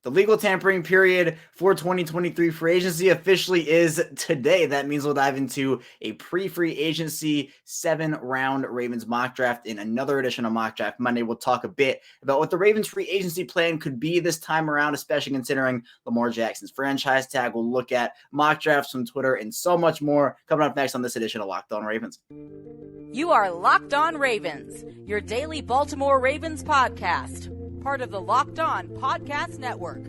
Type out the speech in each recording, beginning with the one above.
The legal tampering period for 2023 free agency officially is today. That means we'll dive into a pre-free agency 7-round Ravens mock draft in another edition of Mock Draft Monday. We'll talk a bit about what the Ravens free agency plan could be this time around, especially considering Lamar Jackson's franchise tag. We'll look at mock drafts from Twitter and so much more coming up next on this edition of Locked On Ravens. You are Locked On Ravens, your daily Baltimore Ravens podcast. Part of the Locked On Podcast Network,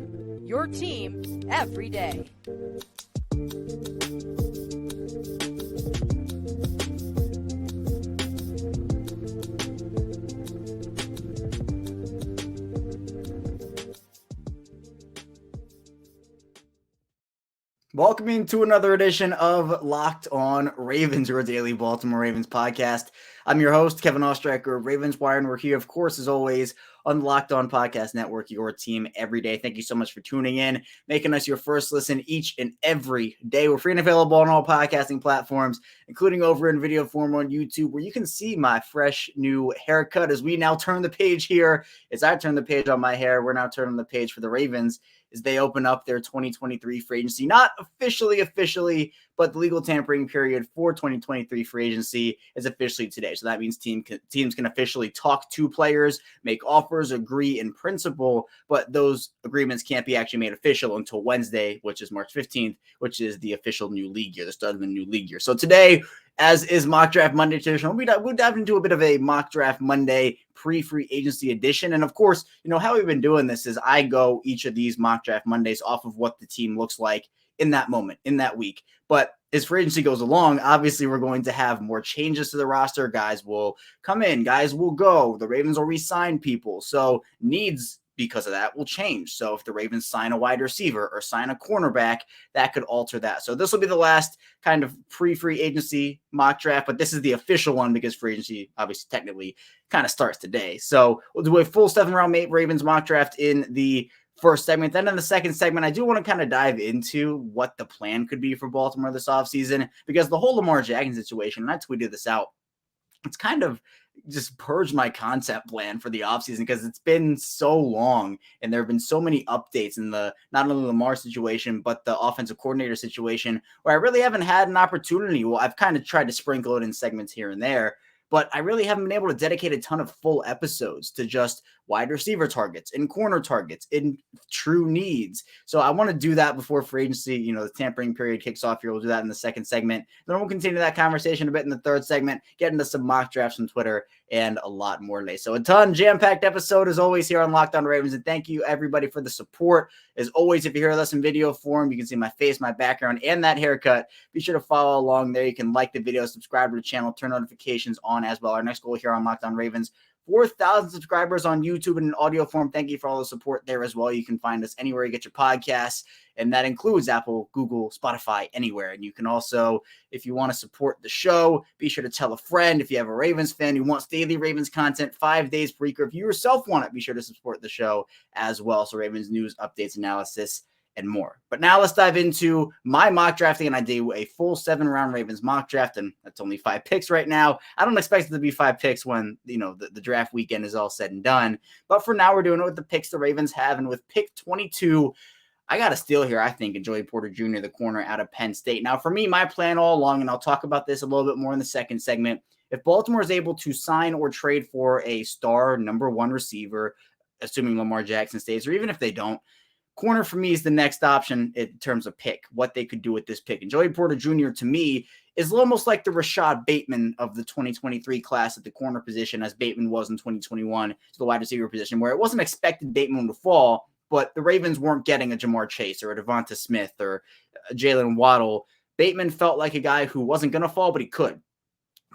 your team every day. Welcome to another edition of Locked On Ravens, your daily Baltimore Ravens podcast. I'm your host, Kevin Ostreicher of Ravens Wire, and we're here, of course, as always, on the Locked On Podcast Network, your team every day. Thank you so much for tuning in, making us your first listen each and every day. We're free and available on all podcasting platforms, including over in video form on YouTube, where you can see my fresh new haircut as we now turn the page here. As I turn the page on my hair, we're now turning the page for the Ravens as they open up their 2023 free agency. Not officially, but the legal tampering period for 2023 free agency is officially today. So that means teams can officially talk to players, make offers, agree in principle, but those agreements can't be actually made official until Wednesday, which is March 15th, which is the official new league year, the start of the new league year. So today, as is Mock Draft Monday traditional, we'll dive into a bit of a Mock Draft Monday pre-free agency edition. And of course, how we've been doing this is I go each of these Mock Draft Mondays off of what the team looks like in that moment, in that week. But as free agency goes along, obviously we're going to have more changes to the roster. Guys will come in, guys will go. The Ravens will re-sign people. So needs because of that will change. So if the Ravens sign a wide receiver or sign a cornerback, that could alter that. So this will be the last kind of pre-free agency mock draft, but this is the official one because free agency obviously technically kind of starts today. So we'll do a full 7-round Ravens mock draft in the first segment. Then in the second segment, I do want to kind of dive into what the plan could be for Baltimore this offseason, because the whole Lamar Jackson situation, and I tweeted this out, it's kind of just purged my concept plan for the offseason because it's been so long and there have been so many updates in the not only the Lamar situation, but the offensive coordinator situation where I really haven't had an opportunity. Well, I've kind of tried to sprinkle it in segments here and there, but I really haven't been able to dedicate a ton of full episodes to just wide receiver targets and corner targets and true needs. So I want to do that before free agency, the tampering period kicks off here. We'll do that in the second segment. Then we'll continue that conversation a bit in the third segment, get into some mock drafts from Twitter and a lot more today. So a ton jam-packed episode as always here on Locked On Ravens. And thank you everybody for the support. As always, if you hear us in video form, you can see my face, my background, and that haircut. Be sure to follow along there. You can like the video, subscribe to the channel, turn notifications on as well. Our next goal here on Locked On Ravens, 4,000 subscribers on YouTube in an audio form. Thank you for all the support there as well. You can find us anywhere you get your podcasts, and that includes Apple, Google, Spotify, anywhere. And you can also, if you want to support the show, be sure to tell a friend. If you have a Ravens fan who wants daily Ravens content 5 days per week, or if you yourself want it, be sure to support the show as well. So Ravens news, updates, analysis, and more. But now let's dive into my mock drafting, and I do a full 7-round Ravens mock draft, and that's only 5 picks right now. I don't expect it to be 5 picks when the draft weekend is all said and done. But for now, we're doing it with the picks the Ravens have, and with pick 22, I got a steal here, I think, in Joey Porter Jr., the corner out of Penn State. Now, for me, my plan all along, and I'll talk about this a little bit more in the second segment, if Baltimore is able to sign or trade for a star number 1 receiver, assuming Lamar Jackson stays, or even if they don't, corner for me is the next option in terms of pick, what they could do with this pick. And Joey Porter Jr. to me is almost like the Rashad Bateman of the 2023 class at the corner position, as Bateman was in 2021 to the wide receiver position, where it wasn't expected Bateman to fall, but the Ravens weren't getting a Jamar Chase or a Devonta Smith or a Jalen Waddle. Bateman felt like a guy who wasn't going to fall, but he could.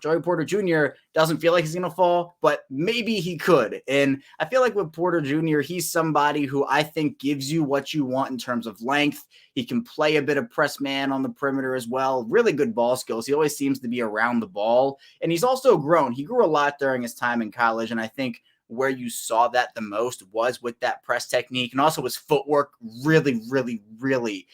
Joey Porter Jr. doesn't feel like he's going to fall, but maybe he could. And I feel like with Porter Jr., he's somebody who I think gives you what you want in terms of length. He can play a bit of press man on the perimeter as well. Really good ball skills. He always seems to be around the ball. And he's also grown. He grew a lot during his time in college, and I think where you saw that the most was with that press technique, and also his footwork really, really, really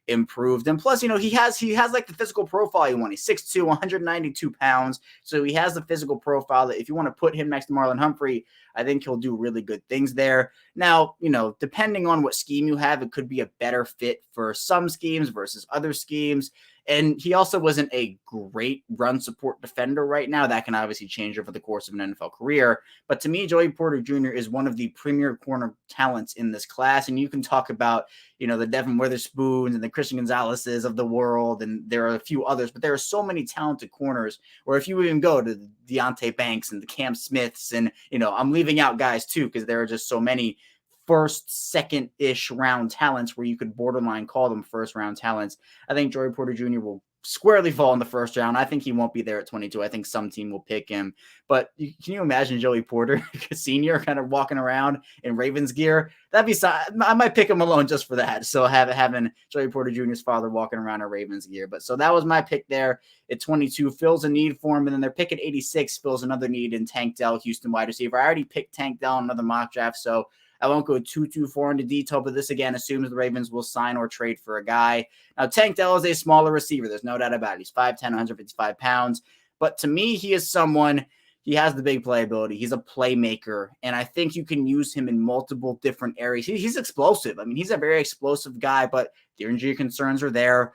improved. And plus, he has like the physical profile you want. He's 6'2", 192 pounds. So he has the physical profile that if you want to put him next to Marlon Humphrey, I think he'll do really good things there. Now, depending on what scheme you have, it could be a better fit for some schemes versus other schemes. And he also wasn't a great run support defender right now. That can obviously change over the course of an NFL career. But to me, Joey Porter Jr. is one of the premier corner talents in this class. And you can talk about, the Devin Witherspoons and the Christian Gonzalez's of the world. And there are a few others, but there are so many talented corners. Or if you even go to the Deonte Banks and the Cam Smiths, and, I'm leaving out guys too, because there are just so many first, second-ish round talents where you could borderline call them first-round talents. I think Joey Porter Jr. will squarely fall in the first round. I think he won't be there at 22. I think some team will pick him. But can you imagine Joey Porter Sr. kind of walking around in Ravens gear? That'd be I might pick him alone just for that. So having Joey Porter Jr.'s father walking around in Ravens gear. But so that was my pick there at 22. Fills a need for him. And then their pick at 86 fills another need in Tank Dell, Houston wide receiver. I already picked Tank Dell in another mock draft, so I won't go too far into detail, but this again assumes the Ravens will sign or trade for a guy. Now, Tank Dell is a smaller receiver. There's no doubt about it. He's 5'10", 155 pounds. But to me, he is someone, he has the big playability. He's a playmaker, and I think you can use him in multiple different areas. He's explosive. I mean, he's a very explosive guy, but the injury concerns are there.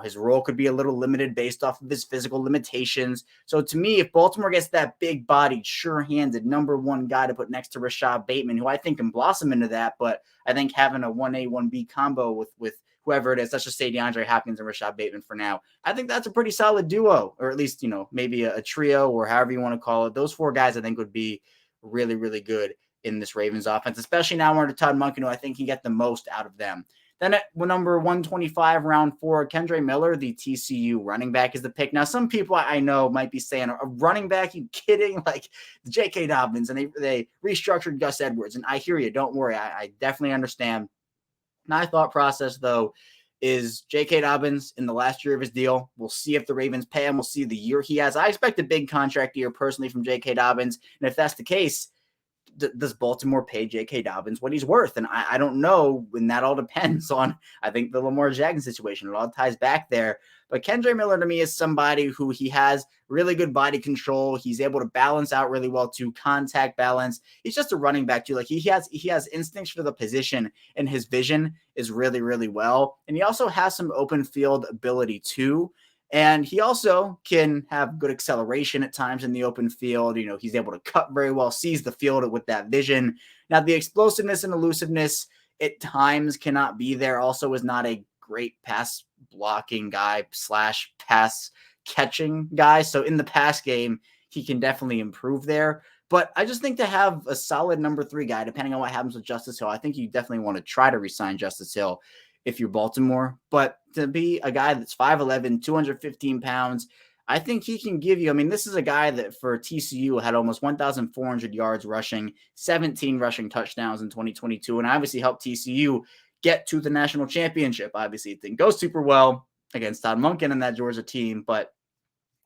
His role could be a little limited based off of his physical limitations. So to me, if Baltimore gets that big-bodied, sure-handed number one guy to put next to Rashad Bateman, who I think can blossom into that, but I think having a 1A, 1B combo with whoever it is, let's just say DeAndre Hopkins and Rashad Bateman for now, I think that's a pretty solid duo, or at least, maybe a trio or however you want to call it. Those four guys I think would be really, really good in this Ravens offense, especially now under Todd Monken, who I think he get the most out of them. Then at number 125, round 4, Kendre Miller, the TCU running back, is the pick. Now, some people I know might be saying, a running back? You kidding? Like J.K. Dobbins, and they restructured Gus Edwards. And I hear you. Don't worry. I definitely understand. My thought process, though, is J.K. Dobbins in the last year of his deal. We'll see if the Ravens pay him. We'll see the year he has. I expect a big contract year personally from J.K. Dobbins. And if that's the case, does Baltimore pay J.K. Dobbins what he's worth? And I don't know, and that all depends on, I think, the Lamar Jackson situation. It all ties back there. But Kendre Miller to me is somebody who he has really good body control. He's able to balance out really well too, contact balance. He's just a running back too. Like he has instincts for the position, and his vision is really, really well. And he also has some open field ability too. And he also can have good acceleration at times in the open field. He's able to cut very well, sees the field with that vision. Now, the explosiveness and elusiveness at times cannot be there. Also is not a great pass blocking guy / pass catching guy. So in the pass game, he can definitely improve there. But I just think to have a solid number 3 guy, depending on what happens with Justice Hill, I think you definitely want to try to re-sign Justice Hill if you're Baltimore. But to be a guy that's 5'11", 215 pounds, I think he can give you, I mean, this is a guy that for TCU had almost 1,400 yards rushing, 17 rushing touchdowns in 2022, and obviously helped TCU get to the national championship. Obviously, it didn't go super well against Todd Monken and that Georgia team, but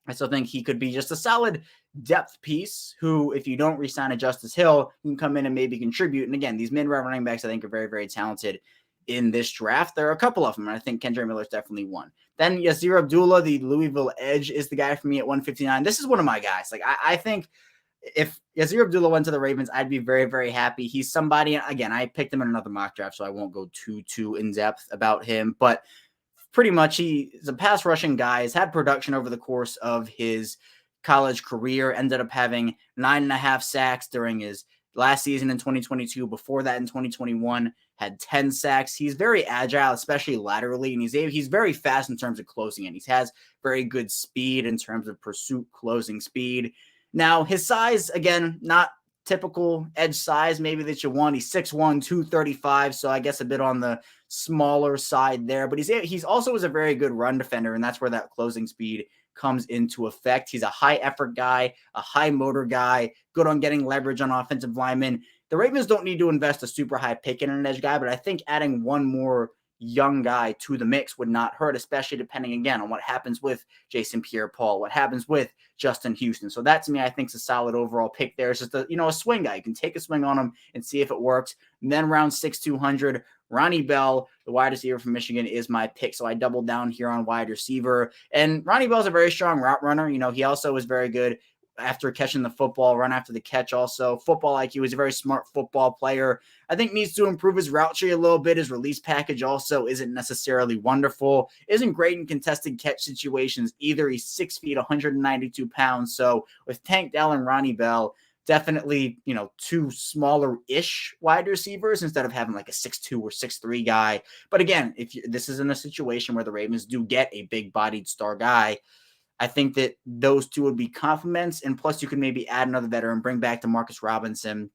I still think he could be just a solid depth piece who, if you don't re-sign a Justice Hill, can come in and maybe contribute. And again, these mid-round running backs I think are very, very talented in this draft. There are a couple of them, and I think Kendre Miller is definitely one. Then Yasir Abdullah, the Louisville edge, is the guy for me at 159. This is one of my guys. Like I think if Yasir Abdullah went to the Ravens, I'd be very, very happy. He's somebody, again, I picked him in another mock draft, so I won't go too in depth about him, but pretty much he's a pass rushing guy. He's had production over the course of his college career, ended up having 9.5 sacks during his last season in 2022. Before that in 2021, had 10 sacks. He's very agile, especially laterally, and he's very fast in terms of closing in. He has very good speed in terms of pursuit closing speed. Now, his size, again, not typical edge size maybe that you want. He's 6'1", 235, so I guess a bit on the smaller side there. But he's also is a very good run defender, and that's where that closing speed comes into effect. He's a high effort guy, a high motor guy, good on getting leverage on offensive linemen. The Ravens don't need to invest a super high pick in an edge guy, but I think adding one more young guy to the mix would not hurt, especially depending, again, on what happens with Jason Pierre-Paul, what happens with Justin Houston. So that, to me, I think is a solid overall pick there. It's just a swing guy. You can take a swing on him and see if it works. And then round 6, 200, Ronnie Bell, the wide receiver from Michigan, is my pick. So I doubled down here on wide receiver. And Ronnie Bell's a very strong route runner. He also is very good after catching the football, run after the catch also. Football IQ, is a very smart football player. I think needs to improve his route tree a little bit. His release package also isn't necessarily wonderful. Isn't great in contested catch situations either. He's 6 feet, 192 pounds. So with Tank Dell and Ronnie Bell, definitely, two smaller-ish wide receivers instead of having like a 6'2 or 6'3 guy. But again, this is in a situation where the Ravens do get a big-bodied star guy, I think that those two would be complements. And plus, you could maybe add another veteran, bring back Demarcus Robinson,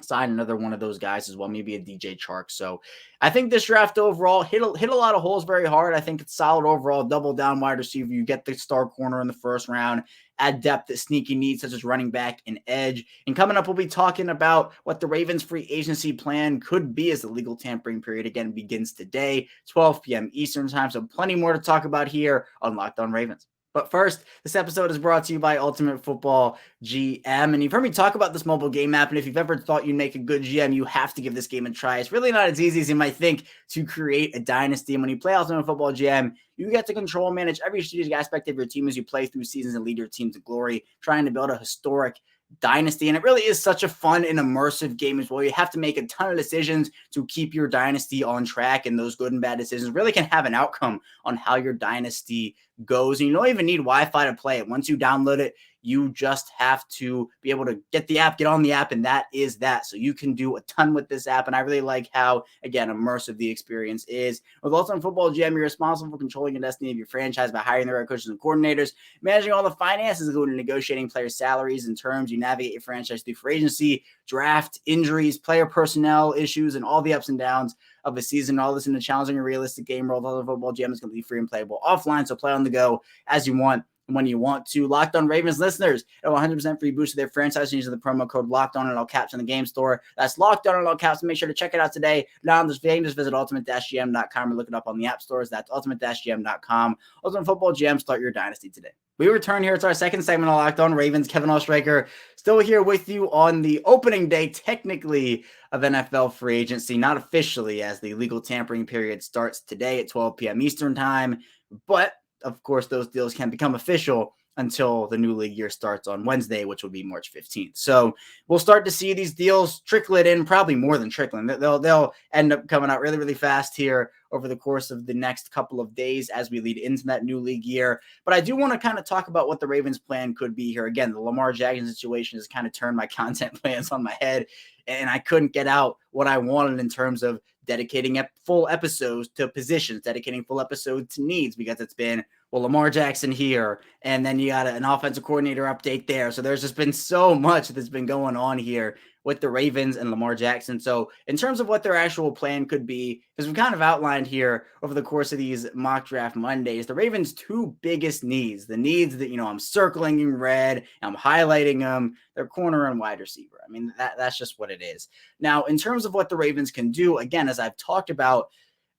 sign another one of those guys as well, maybe a DJ Chark. So I think this draft overall hit a lot of holes very hard. I think it's solid overall, double down wide receiver. You get the star corner in the first round, add depth that sneaky needs, such as running back and edge. And coming up, we'll be talking about what the Ravens free agency plan could be as the legal tampering period again begins today, 12 p.m. Eastern time. So plenty more to talk about here on Locked On Ravens. But first, this episode is brought to you by Ultimate Football GM. And you've heard me talk about this mobile game app. And if you've ever thought you'd make a good GM, you have to give this game a try. It's really not as easy as you might think to create a dynasty. And when you play Ultimate Football GM, you get to control and manage every strategic aspect of your team as you play through seasons and lead your team to glory, trying to build a historic dynasty. And it really is such a fun and immersive game as well. You have to make a ton of decisions to keep your dynasty on track, and those good and bad decisions really can have an outcome on how your dynasty goes. And you don't even need Wi-Fi to play it. Once you download it, you just have to be able to get the app, get on the app, and that is that. So you can do a ton with this app, and I really like how, again, immersive the experience is. With Ultimate Football GM, you're responsible for controlling the destiny of your franchise by hiring the right coaches and coordinators, managing all the finances, including negotiating player salaries and terms. You navigate your franchise through free agency, draft, injuries, player personnel issues, and all the ups and downs of a season. All this in a challenging and realistic game where Ultimate Football GM is completely free and playable offline, so play on the go as you want when you want to. Locked On Ravens listeners, a 100% free boost to their franchise using the promo code Locked On in all caps in the game store. That's Locked On in all caps. Make sure to check it out today. Now, just visit ultimate-gm.com or look it up on the app stores. That's ultimate-gm.com. Ultimate Football GM, start your dynasty today. We return here to our second segment of Locked On Ravens. Kevin Oestreicher still here with you on the opening day, technically, of NFL free agency, not officially, as the legal tampering period starts today at 12 p.m. Eastern time. But of course, those deals can't become official until the new league year starts on Wednesday, which will be March 15th. So we'll start to see these deals trickle it in, probably more than trickling. They'll end up coming out really, really fast here over the course of the next couple of days as we lead into that new league year. But I do want to kind of talk about what the Ravens plan could be here. Again, the Lamar Jackson situation has kind of turned my content plans on my head, and I couldn't get out what I wanted in terms of dedicating full episodes to positions, dedicating full episodes to needs, because it's been, well, Lamar Jackson here, and then you got an offensive coordinator update there. So there's just been so much that's been going on here with the Ravens and Lamar Jackson. So in terms of what their actual plan could be, because we've kind of outlined here over the course of these mock draft Mondays, the Ravens' two biggest needs, the needs that, I'm circling in red, I'm highlighting them, they're corner and wide receiver. I mean, that's just what it is. Now, in terms of what the Ravens can do, again, as I've talked about,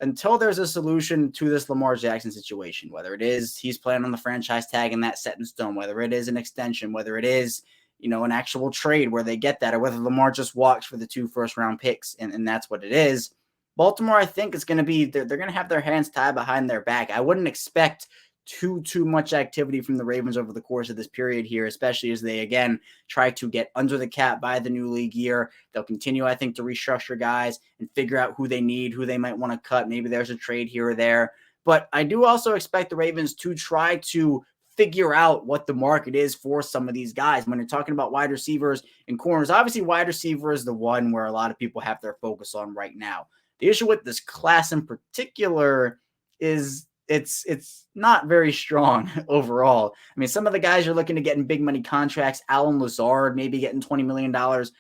until there's a solution to this Lamar Jackson situation, whether it is he's playing on the franchise tag and that's set in stone, whether it is an extension, whether it is, an actual trade where they get that, or whether Lamar just walks for the 2 first-round picks, and that's what it is. Baltimore, I think, is going to be, they're going to have their hands tied behind their back. I wouldn't expect too much activity from the Ravens over the course of this period here, especially as they, again, try to get under the cap by the new league year. They'll continue, I think, to restructure guys and figure out who they need, who they might want to cut. Maybe there's a trade here or there. But I do also expect the Ravens to try to figure out what the market is for some of these guys. When you're talking about wide receivers and corners, obviously wide receiver is the one where a lot of people have their focus on right now. The issue with this class in particular is it's not very strong overall. I mean, some of the guys are looking to get in big money contracts. Alan Lazard maybe getting $20 million.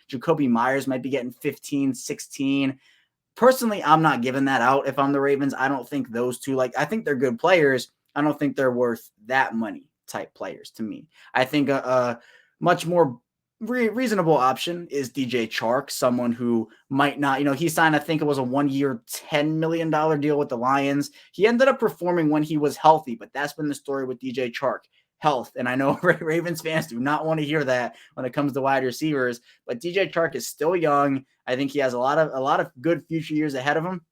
Jacoby Myers might be getting 15, 16. Personally, I'm not giving that out if I'm the Ravens. I don't think those two, I think they're good players. I don't think they're worth that money type players to me. I think a much more reasonable option is DJ Chark, someone who might not, he signed, I think it was a 1-year, $10 million deal with the Lions. He ended up performing when he was healthy, but that's been the story with DJ Chark. Health. And I know Ravens fans do not want to hear that when it comes to wide receivers, but DJ Chark is still young. I think he has a lot of good future years ahead of him.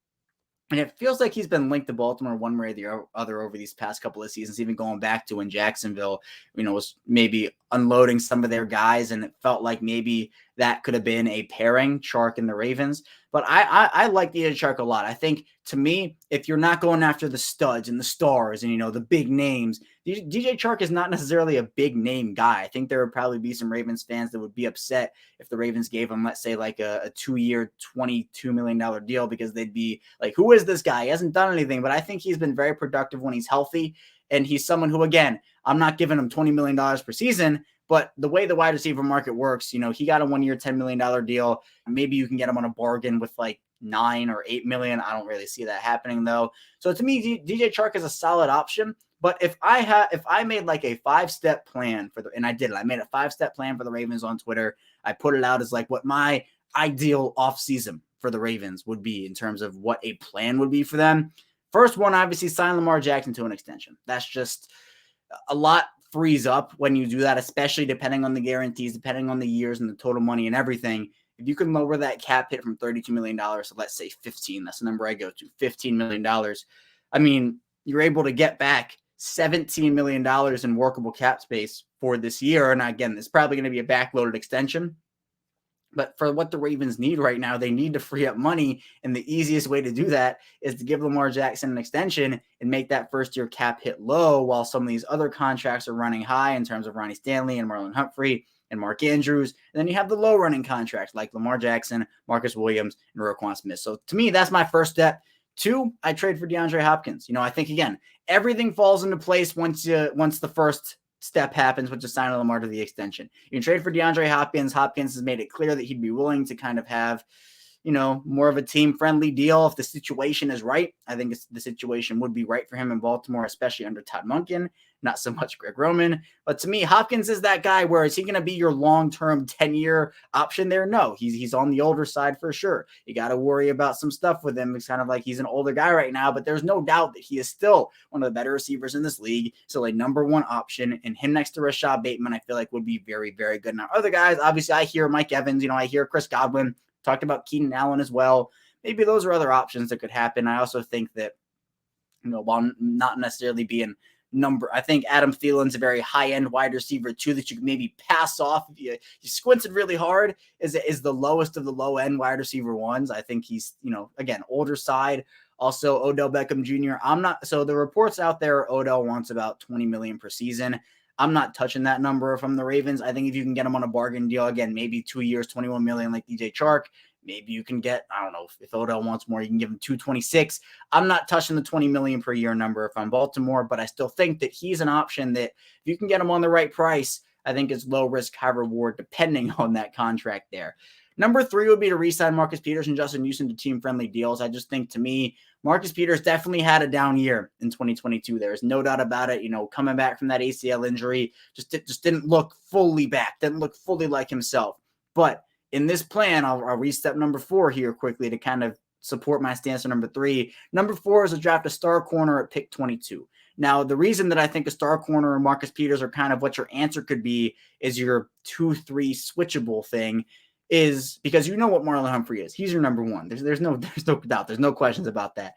And it feels like he's been linked to Baltimore one way or the other over these past couple of seasons, even going back to when Jacksonville, was maybe unloading some of their guys. And it felt like maybe that could have been a pairing, Chark and the Ravens. But I like DJ Chark a lot. I think, to me, if you're not going after the studs and the stars and, the big names, DJ Chark is not necessarily a big name guy. I think there would probably be some Ravens fans that would be upset if the Ravens gave him, let's say, like a 2-year, $22 million deal, because they'd be like, who is this guy? He hasn't done anything. But I think he's been very productive when he's healthy. And he's someone who, again, I'm not giving him $20 million per season, but the way the wide receiver market works, he got a 1-year, $10 million deal. Maybe you can get him on a bargain with like 9 or 8 million. I don't really see that happening though. So to me, DJ Chark is a solid option. But if I made like a 5-step plan and I made a 5-step plan for the Ravens on Twitter. I put it out as like what my ideal offseason for the Ravens would be in terms of what a plan would be for them. First one, obviously, sign Lamar Jackson to an extension. That's just a lot frees up when you do that, especially depending on the guarantees, depending on the years and the total money and everything. If you can lower that cap hit from $32 million to, let's say, 15, that's the number I go to, $15 million. I mean, you're able to get back $17 million in workable cap space for this year. And again, it's probably going to be a backloaded extension. But for what the Ravens need right now, they need to free up money. And the easiest way to do that is to give Lamar Jackson an extension and make that first-year cap hit low while some of these other contracts are running high in terms of Ronnie Stanley and Marlon Humphrey and Mark Andrews. And then you have the low-running contracts like Lamar Jackson, Marcus Williams, and Roquan Smith. So to me, that's my first step. 2, I trade for DeAndre Hopkins. I think, again, everything falls into place once the first step happens, which is signing Lamar to the extension. You can trade for DeAndre Hopkins. Hopkins has made it clear that he'd be willing to kind of have, more of a team-friendly deal if the situation is right. I think the situation would be right for him in Baltimore, especially under Todd Monken, not so much Greg Roman. But to me, Hopkins is that guy where is he going to be your long-term 10-year option there? No, he's on the older side for sure. You got to worry about some stuff with him. It's kind of like he's an older guy right now, but there's no doubt that he is still one of the better receivers in this league. So a number one option, and him next to Rashad Bateman, I feel like would be very, very good. Now, other guys, obviously, I hear Mike Evans, I hear Chris Godwin, talked about Keenan Allen as well. Maybe those are other options that could happen. I also think that, while not necessarily being I think Adam Thielen's a very high-end wide receiver too that you can maybe pass off if you squinted really hard. Is the lowest of the low-end wide receiver ones. I think he's, again, older side. Also, Odell Beckham Jr. So the reports out there, Odell wants about $20 million per season. I'm not touching that number from the Ravens. I think if you can get him on a bargain deal, again, maybe 2 years, $21 million like DJ Chark, maybe you can get, I don't know, if Odell wants more, you can give him $226. I'm not touching the $20 million per year number if I'm Baltimore, but I still think that he's an option that if you can get him on the right price, I think it's low risk, high reward, depending on that contract there. Number 3 would be to re-sign Marcus Peters and Justin Houston to team-friendly deals. I just think, to me, Marcus Peters definitely had a down year in 2022. There's no doubt about it. Coming back from that ACL injury, just didn't look fully back, didn't look fully like himself. But in this plan, I'll read step number 4 here quickly to kind of support my stance on number 3. Number 4 is to draft a star corner at pick 22. Now, the reason that I think a star corner and Marcus Peters are kind of what your answer could be is your 2-3 switchable thing is because what Marlon Humphrey is. He's your number 1. There's no doubt. There's no questions about that.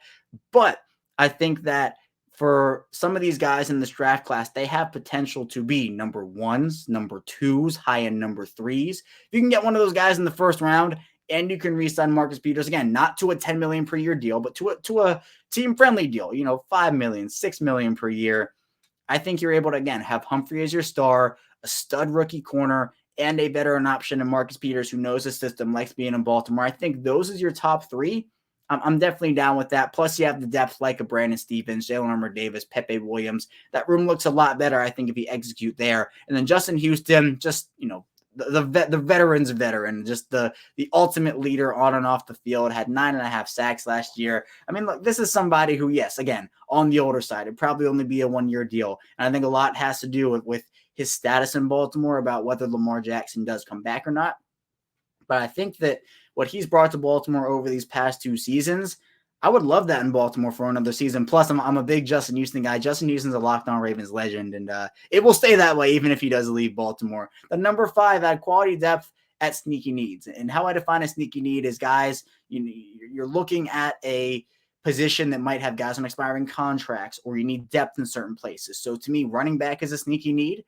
But I think that for some of these guys in this draft class, they have potential to be number 1s, number 2s, high-end number 3s. If you can get one of those guys in the first round and you can re-sign Marcus Peters, again, not to a $10 million per year deal, but to a team-friendly deal, $5 million, $6 million per year, I think you're able to, again, have Humphrey as your star, a stud rookie corner, and a veteran option in Marcus Peters who knows the system, likes being in Baltimore. I think those is your top 3. I'm definitely down with that. Plus, you have the depth like a Brandon Stephens, Jalen Armour-Davis, Pepe Williams. That room looks a lot better, I think, if you execute there. And then Justin Houston, just, the veteran's veteran, just the ultimate leader on and off the field, had 9.5 sacks last year. I mean, look, this is somebody who, yes, again, on the older side, it'd probably only be a 1-year deal. And I think a lot has to do with his status in Baltimore about whether Lamar Jackson does come back or not. But I think that what he's brought to Baltimore over these past 2 seasons, I would love that in Baltimore for another season. Plus, I'm a big Justin Houston guy. Justin Houston's a Locked On Ravens legend, and it will stay that way even if he does leave Baltimore. The number 5, add quality depth at sneaky needs. And how I define a sneaky need is, guys, you're looking at a position that might have guys on expiring contracts, or you need depth in certain places. So to me, running back is a sneaky need.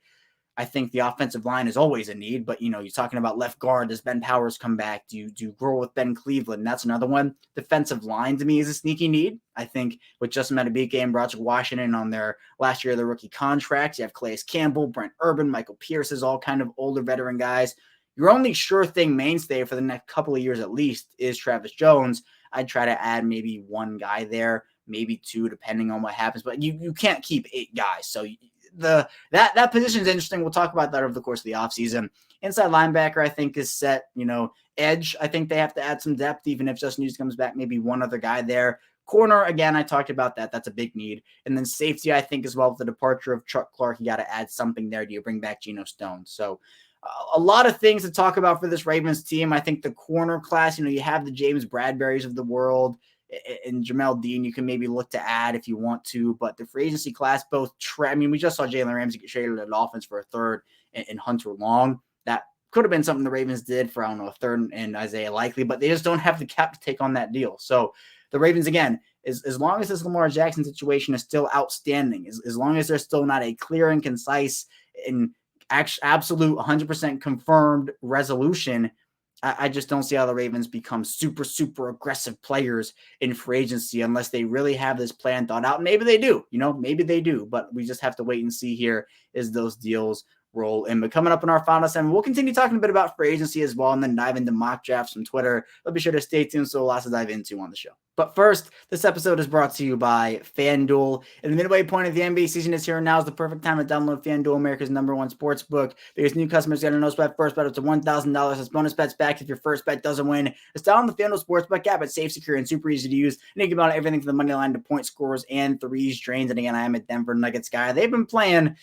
I think the offensive line is always a need, but you're talking about left guard. Does Ben Powers come back? Do you grow with Ben Cleveland? That's another one. Defensive line to me is a sneaky need. I think with Justin Madubuike and Broderick Washington on their last year of their rookie contracts, you have Calais Campbell, Brent Urban, Michael Pierce is all kind of older veteran guys. Your only sure thing mainstay for the next couple of years at least is Travis Jones. I'd try to add maybe one guy there, maybe two, depending on what happens. But you can't keep 8 guys. So that position is interesting. We'll talk about that over the course of the offseason. Inside linebacker, I think, is set. Edge, I think they have to add some depth, even if Justin Hughes comes back, maybe one other guy there. Corner, again, I talked about that. That's a big need. And then safety, I think, as well, with the departure of Chuck Clark, you got to add something there. Do you bring back Geno Stone? So a lot of things to talk about for this Ravens team. I think the corner class, you have the James Bradberrys of the world and Jamel Dean, you can maybe look to add if you want to. But the free agency class, we just saw Jalen Ramsey get traded to the Dolphins for a third and Hunter Long. That could have been something the Ravens did for, a third and Isaiah Likely, but they just don't have the cap to take on that deal. So the Ravens, again, as long as this Lamar Jackson situation is still outstanding, as long as there's still not a clear and concise and absolute 100% confirmed resolution, I just don't see how the Ravens become super, super aggressive players in free agency unless they really have this plan thought out. Maybe they do, maybe they do, but we just have to wait and see here as those deals roll in. But coming up in our final segment, we'll continue talking a bit about free agency as well, and then dive into mock drafts from Twitter. But be sure to stay tuned, so lots to dive into on the show. But first, this episode is brought to you by FanDuel. And the midway point of the NBA season is here, and now is the perfect time to download FanDuel, America's #1 sports book, because new customers get a no sweat first bet up to $1,000 as bonus bets back if your first bet doesn't win. It's down the FanDuel Sportsbook app. It's safe, secure, and super easy to use. And you can bet on everything from the money line to point scores and threes drains. And again, I am a Denver Nuggets guy. They've been playing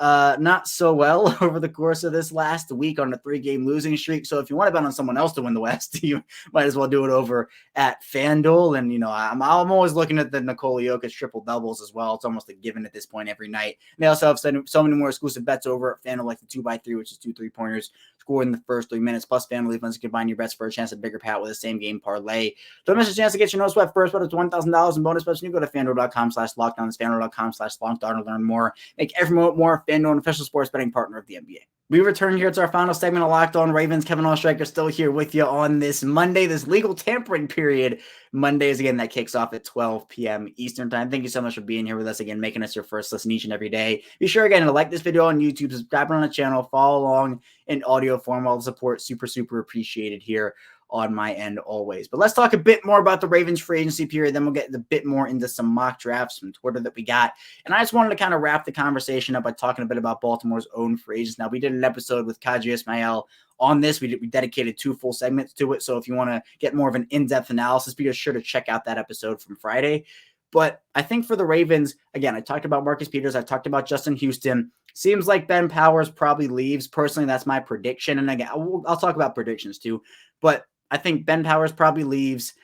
not so well over the course of this last week on a 3-game losing streak. So if you want to bet on someone else to win the West, you might as well do it over at FanDuel. And, I'm always looking at the Nikola Jokic triple doubles as well. It's almost a given at this point every night. And they also have so many more exclusive bets over at FanDuel, like the 2x3, which is 2 3-pointers scored in the first 3 minutes, plus FanDuel events to combine your bets for a chance at bigger payout with a same game parlay. Don't miss a chance to get your no sweat first bet up to $1,000 in bonus bets when you go to FanDuel.com/lockdown. That's FanDuel.com/lockdown to learn more. Make every moment more. FanDuel, an official sports betting partner of the NBA. We return here to our final segment of Locked On Ravens. Kevin Oestreicher still here with you on this Monday, this legal tampering period. Mondays, again, that kicks off at 12 p.m. Eastern time. Thank you so much for being here with us again, making us your first listen each and every day. Be sure, again, to like this video on YouTube, subscribe on the channel, follow along in audio form. All the support, super, super appreciated here on my end always. But let's talk a bit more about the Ravens free agency period. Then we'll get a bit more into some mock drafts from Twitter that we got. And I just wanted to kind of wrap the conversation up by talking a bit about Baltimore's own free agents. Now, we did an episode with Kadri Ismail on this. We dedicated 2 full segments to it. So if you want to get more of an in-depth analysis, be sure to check out that episode from Friday. But I think for the Ravens, again, I talked about Marcus Peters. I talked about Justin Houston. Seems like Ben Powers probably leaves. Personally, that's my prediction. And again, I'll talk about predictions too. But I think Ben Powers probably leaves.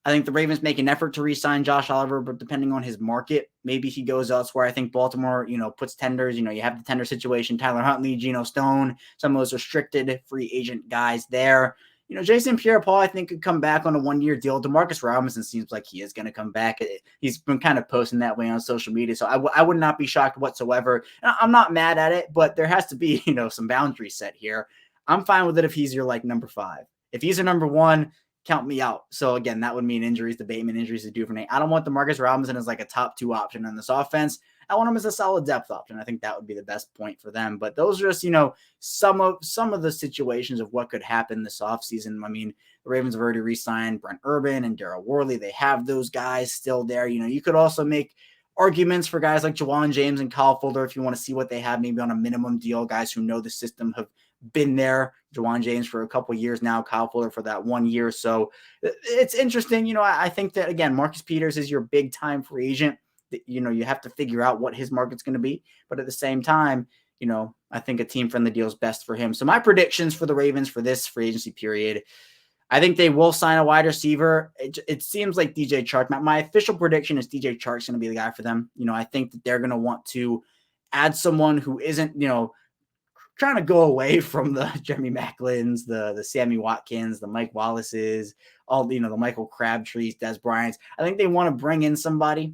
I think the Ravens make an effort to re-sign Josh Oliver, but depending on his market, maybe he goes elsewhere. I think Baltimore, puts tenders. You have the tender situation, Tyler Huntley, Geno Stone, some of those restricted free agent guys there. Jason Pierre-Paul, I think, could come back on a 1-year deal. DeMarcus Robinson seems like he is going to come back. He's been kind of posting that way on social media, so I would not be shocked whatsoever. And I'm not mad at it, but there has to be, some boundaries set here. I'm fine with it if he's your, number 5. If he's a number 1, count me out. So again, that would mean injuries, the Bateman injuries to Duvernay. I don't want DeMarcus Robinson as a top 2 option on this offense. I want him as a solid depth option. I think that would be the best point for them. But those are just, some of the situations of what could happen this offseason. I mean, the Ravens have already re-signed Brent Urban and Darryl Worley. They have those guys still there. You could also make arguments for guys like Jawan James and Kyle Fuller if you want to see what they have maybe on a minimum deal, guys who know the system, have been there. Jawan James for a couple of years now, Kyle Fuller for that 1 year. So it's interesting. I think that, again, Marcus Peters is your big time free agent. You have to figure out what his market's going to be. But at the same time, I think a team-friendly deal is best for him. So my predictions for the Ravens for this free agency period, I think they will sign a wide receiver. It seems like DJ Chark. My official prediction is DJ Chark's going to be the guy for them. I think that they're going to want to add someone who isn't, trying to go away from the Jeremy Macklins, the Sammy Watkins, the Mike Wallaces, all the Michael Crabtrees, Des Bryants. I think they want to bring in somebody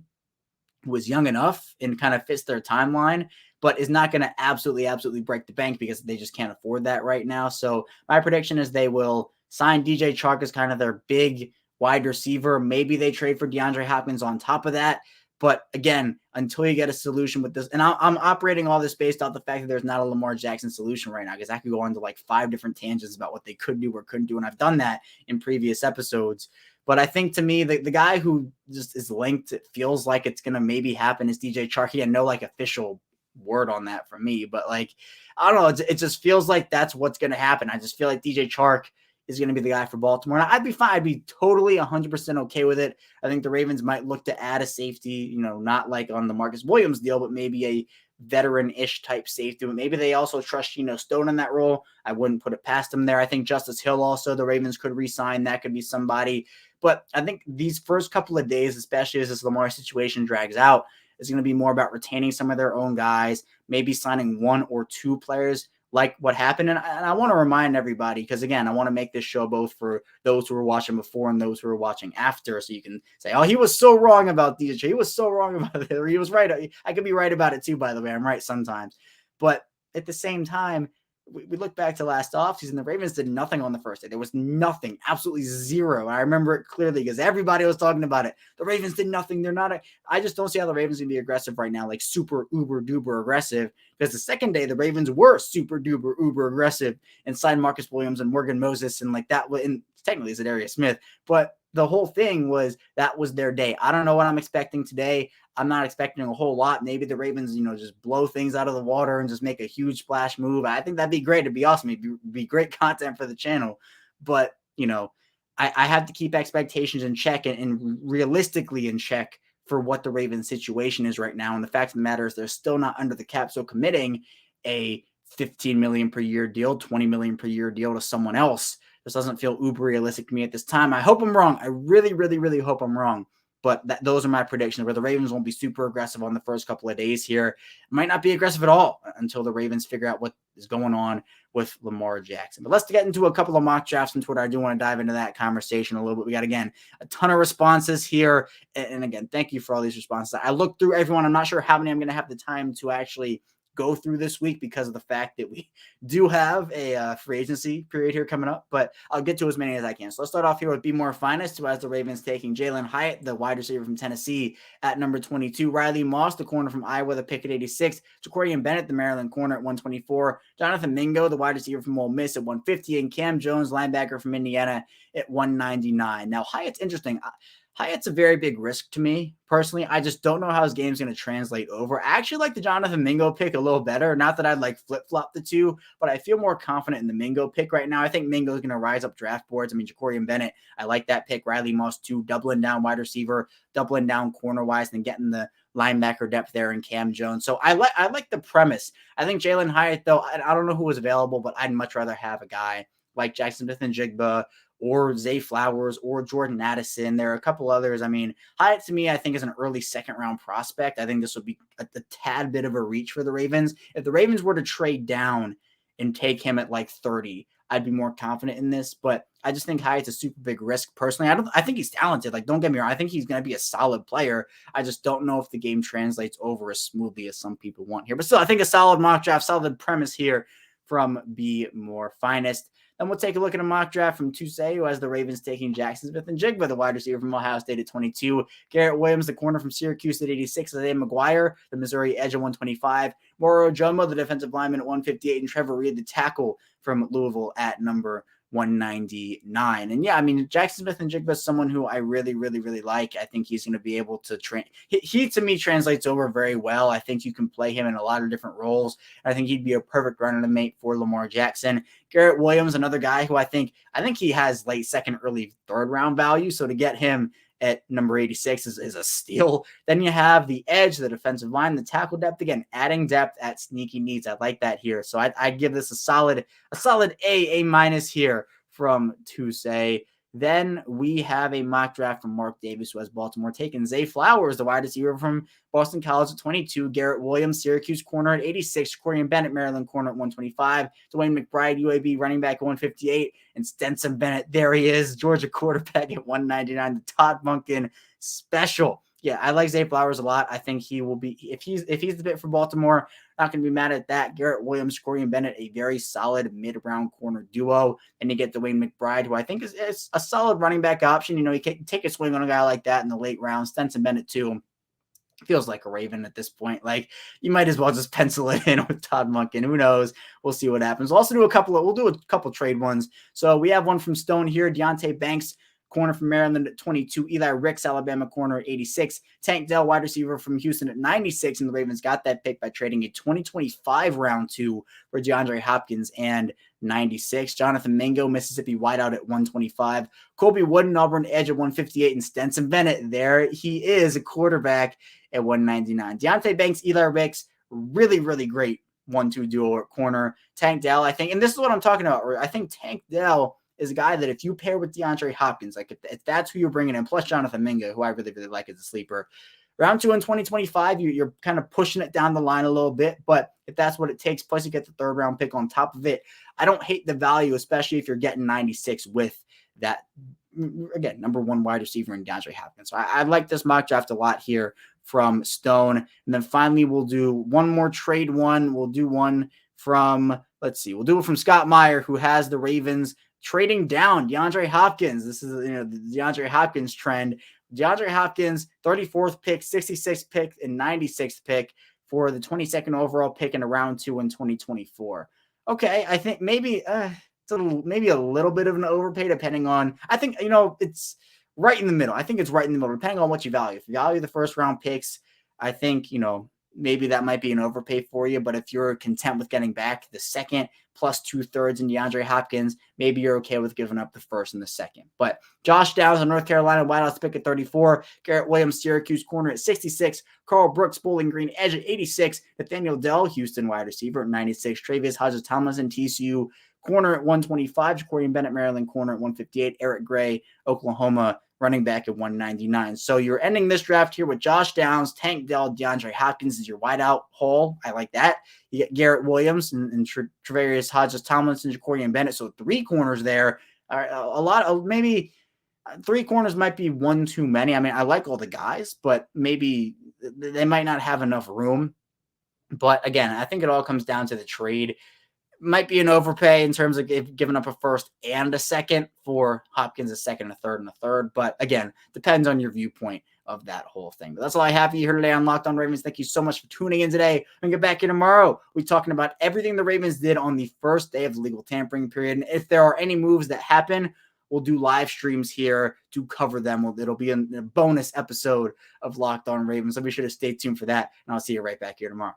who is young enough and kind of fits their timeline, but is not going to absolutely break the bank because they just can't afford that right now. So my prediction is they will sign DJ Chark as kind of their big wide receiver. Maybe they trade for DeAndre Hopkins on top of that. But again, until you get a solution with this, and I'm operating all this based off the fact that there's not a Lamar Jackson solution right now, because I could go on to like 5 different tangents about what they could do or couldn't do. And I've done that in previous episodes. But I think to me, the guy who just is linked, it feels like it's going to maybe happen is DJ Chark. And no like official word on that from me, but like, I don't know. It just feels like that's what's going to happen. I just feel like DJ Chark is going to be the guy for Baltimore. And I'd be fine. I'd be totally 100% okay with it. I think the Ravens might look to add a safety, not like on the Marcus Williams deal, but maybe a veteran-ish type safety. But maybe they also trust, Stone in that role. I wouldn't put it past him there. I think Justice Hill also, the Ravens could re-sign. That could be somebody. But I think these first couple of days, especially as this Lamar situation drags out, is going to be more about retaining some of their own guys, maybe signing 1 or 2 players like what happened. And I want to remind everybody, because again, I want to make this show both for those who were watching before and those who were watching after. So you can say, oh, he was so wrong about DJ. He was so wrong about it. Or he was right. I could be right about it too, by the way. I'm right sometimes. But at the same time, we look back to last offseason, the Ravens did nothing on the first day. There was nothing, absolutely zero. I remember it clearly because everybody was talking about it. The Ravens did nothing. I just don't see how the Ravens can be aggressive right now, like super uber duper aggressive, because the second day the Ravens were super duper uber aggressive and signed Marcus Williams and Morgan Moses and like that. And technically Zadarius Smith, but the whole thing was that was their day. I don't know what I'm expecting today. I'm not expecting a whole lot. Maybe the Ravens, just blow things out of the water and just make a huge splash move. I think that'd be great. It'd be awesome. It'd be great content for the channel. But, I have to keep expectations in check and realistically in check for what the Ravens situation is right now. And the fact of the matter is they're still not under the cap. So committing a $15 million per year deal, $20 million per year deal to someone else, this doesn't feel uber realistic to me at this time. I hope I'm wrong. I really, really, really hope I'm wrong. But those are my predictions, where the Ravens won't be super aggressive on the first couple of days here. It might not be aggressive at all until the Ravens figure out what is going on with Lamar Jackson. But let's get into a couple of mock drafts on Twitter. I do want to dive into that conversation a little bit. We got, again, a ton of responses here. And again, thank you for all these responses. I looked through everyone. I'm not sure how many I'm going to have the time to actually go through this week because of the fact that we do have a free agency period here coming up, but I'll get to as many as I can. So let's start off here with Be More Finest, who has the Ravens taking Jalen Hyatt, the wide receiver from Tennessee, at number 22. Riley Moss, the corner from Iowa, the pick at 86. Jacorian Bennett, the Maryland corner, at 124. Jonathan Mingo, the wide receiver from Ole Miss, at 150. And Cam Jones, linebacker from Indiana, at 199. Now, Hyatt's interesting. Hyatt's a very big risk to me. Personally, I just don't know how his game's going to translate over. I actually like the Jonathan Mingo pick a little better. Not that I'd like flip-flop the two, but I feel more confident in the Mingo pick right now. I think Mingo's going to rise up draft boards. I mean, Jacorian Bennett, I like that pick. Riley Moss, too, doubling down wide receiver, doubling down corner-wise, and getting the linebacker depth there in Cam Jones. So I like the premise. I think Jalen Hyatt, though, I don't know who was available, but I'd much rather have a guy like Jackson Smith-Njigba or Zay Flowers or Jordan Addison. There are a couple others. I mean, Hyatt to me, I think is an early second round prospect. I think this would be a tad bit of a reach for the Ravens. If the Ravens were to trade down and take him at like 30, I'd be more confident in this, but I just think Hyatt's a super big risk personally. I think he's talented. Like, don't get me wrong. I think he's going to be a solid player. I just don't know if the game translates over as smoothly as some people want here, but still, I think a solid mock draft, solid premise here from Be More Finest. Then we'll take a look at a mock draft from Tusay, who has the Ravens taking Jackson Smith-Njigba, the wide receiver from Ohio State, at 22. Garrett Williams, the corner from Syracuse, at 86. Isaiah McGuire, the Missouri edge, at 125. Moro Ojomo, the defensive lineman, at 158. And Trevor Reed, the tackle from Louisville, at number 199. And yeah, I mean, Jackson Smith-Njigba is someone who I really, really, really like. I think he's going to be able to he to me translates over very well. I think you can play him in a lot of different roles. I think he'd be a perfect running mate for Lamar Jackson. Garrett Williams, another guy who I think he has late second, early third round value. So to get him at number 86 is a steal. Then you have the edge, the defensive line, the tackle depth. Again, adding depth at sneaky needs. I like that here. So I give this a solid A minus here from Tusay. Then we have a mock draft from Mark Davis, who has Baltimore taking Zay Flowers, the wide receiver from Boston College at 22, Garrett Williams, Syracuse corner at 86, Corian Bennett, Maryland corner at 125, Dwayne McBride, UAB running back at 158, and Stenson Bennett, there he is, Georgia quarterback at 199, the Todd Monken special. Yeah, I like Zay Flowers a lot. I think he will be, if he's the fit for Baltimore, not going to be mad at that. Garrett Williams, Corian Bennett, a very solid mid-round corner duo. And you get Dwayne McBride, who I think is a solid running back option. You can take a swing on a guy like that in the late rounds. Stenson Bennett, too, feels like a Raven at this point. Like, you might as well just pencil it in with Todd Monken. Who knows? We'll see what happens. We'll also do a couple trade ones. So we have one from Stone here. Deonte Banks, corner from Maryland at 22, Eli Ricks, Alabama corner at 86, Tank Dell, wide receiver from Houston at 96, and the Ravens got that pick by trading a 2025 round 2 for DeAndre Hopkins and 96. Jonathan Mingo, Mississippi wideout at 125, Colby Wooden, Auburn edge at 158, and Stenson Bennett, there he is, a quarterback at 199. Deonte Banks, Eli Ricks, really, really great 1-2 duo at corner. Tank Dell, I think, and this is what I'm talking about, I think Tank Dell is a guy that if you pair with DeAndre Hopkins, like if that's who you're bringing in, plus Jonathan Mingo, who I really, really like as a sleeper, round 2 in 2025, you're kind of pushing it down the line a little bit, but if that's what it takes, plus you get the 3rd round pick on top of it, I don't hate the value, especially if you're getting 96 with that, again, number 1 wide receiver in DeAndre Hopkins. So I like this mock draft a lot here from Stone. And then finally, we'll do one more trade one. We'll do one from, we'll do it from Scott Meyer, who has the Ravens trading down DeAndre Hopkins. This is the DeAndre Hopkins trend. DeAndre Hopkins, 34th pick, 66th pick, and 96th pick for the 22nd overall pick in a round 2 in 2024. Okay, I think maybe it's maybe a little bit of an overpay depending on, I think, it's right in the middle. I think it's right in the middle, depending on what you value. If you value the 1st round picks, I think, maybe that might be an overpay for you, but if you're content with getting back the 2nd plus 2/3 in DeAndre Hopkins, maybe you're okay with giving up the 1st and the 2nd. But Josh Downs of North Carolina, wideouts pick at 34, Garrett Williams, Syracuse corner at 66, Carl Brooks, Bowling Green edge at 86, Nathaniel Dell, Houston wide receiver at 96, Travius Hodges-Tomlinson, TCU corner at 125, Corian Bennett, Maryland corner at 158, Eric Gray, Oklahoma running back at 199. So you're ending this draft here with Josh Downs, Tank Dell, DeAndre Hopkins is your wideout haul. I like that. You get Garrett Williams and Travarius Hodges-Tomlinson, Corian Bennett. So 3 corners there. A lot of, maybe 3 corners might be one too many. I mean, I like all the guys, but maybe they might not have enough room. But again, I think it all comes down to the trade. Might be an overpay in terms of giving up a 1st and a 2nd for Hopkins, a 2nd, a 3rd, and a 3rd. But again, depends on your viewpoint of that whole thing. But that's all I have for you here today on Locked On Ravens. Thank you so much for tuning in today. And get back here tomorrow. We're talking about everything the Ravens did on the 1st day of the legal tampering period. And if there are any moves that happen, we'll do live streams here to cover them. It'll be a bonus episode of Locked On Ravens. So be sure to stay tuned for that. And I'll see you right back here tomorrow.